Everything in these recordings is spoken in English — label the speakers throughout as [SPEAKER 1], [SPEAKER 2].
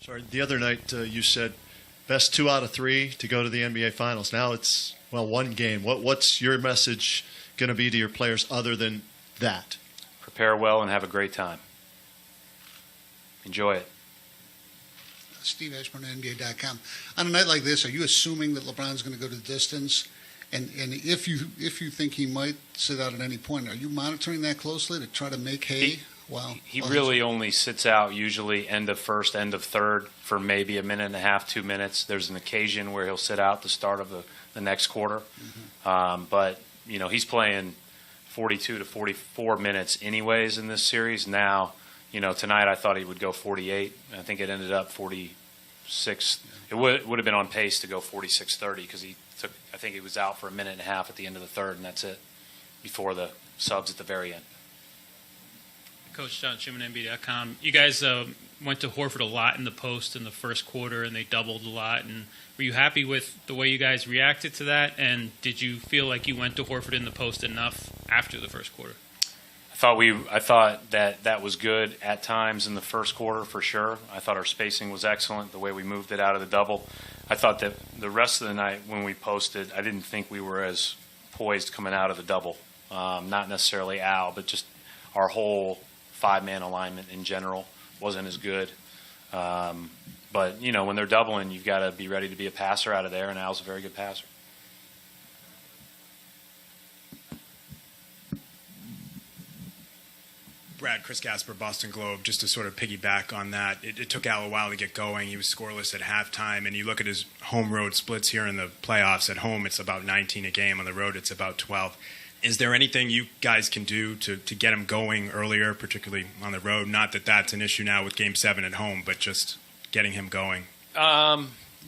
[SPEAKER 1] Sorry, the other night you said best 2 out of 3 to go to the NBA Finals. Now it's, well, one game. What's your message going to be to your players other than that?
[SPEAKER 2] Prepare well and have a great time. Enjoy it.
[SPEAKER 3] Steve Ashburn, NBA.com. On a night like this, are you assuming that LeBron's going to go to the distance? And if you think he might sit out at any point, are you monitoring that closely to try to make hay?
[SPEAKER 2] He really only sits out usually end of first, end of third for maybe a minute and a half, 2 minutes. There's an occasion where he'll sit out the start of the next quarter. But, you know, he's playing 42 to 44 minutes anyways in this series. Now, you know, tonight I thought he would go 48. I think it ended up 46. It would have been on pace to go 46-30 because I think he was out for a minute and a half at the end of the third, and that's it, before the subs at the very end.
[SPEAKER 4] Coach John Schumann, NBA.com. You guys went to Horford a lot in the post in the first quarter, and they doubled a lot. And were you happy with the way you guys reacted to that? And did you feel like you went to Horford in the post enough after the first quarter?
[SPEAKER 2] I thought that was good at times in the first quarter for sure. I thought our spacing was excellent, the way we moved it out of the double. I thought that the rest of the night when we posted, I didn't think we were as poised coming out of the double. Not necessarily Al, but just our whole five-man alignment in general wasn't as good. But, you know, when they're doubling, you've got to be ready to be a passer out of there, and Al's a very good passer.
[SPEAKER 5] Brad, Chris Gasper, Boston Globe, just to sort of piggyback on that, it took Al a while to get going. He was scoreless at halftime, and you look at his home-road splits here in the playoffs. At home, it's about 19 a game. On the road, it's about 12. Is there anything you guys can do to get him going earlier, particularly on the road? Not that that's an issue now with Game 7 at home, but just getting him going.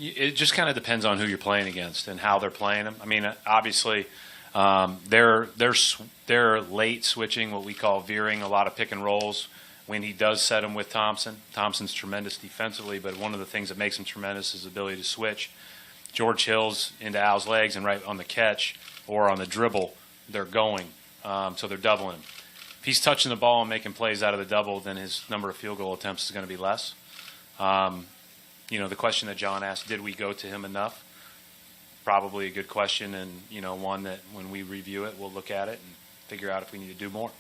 [SPEAKER 2] It just kind of depends on who you're playing against and how they're playing him. I mean, obviously, they're late switching, what we call veering, a lot of pick and rolls when he does set him with Thompson. Thompson's tremendous defensively, but one of the things that makes him tremendous is his ability to switch. George Hill's into Al's legs, and right on the catch or on the dribble, they're going. So they're doubling him. If he's touching the ball and making plays out of the double, then his number of field goal attempts is going to be less. You know, the question that John asked, did we go to him enough? Probably a good question, and, you know, one that when we review it, we'll look at it and figure out if we need to do more.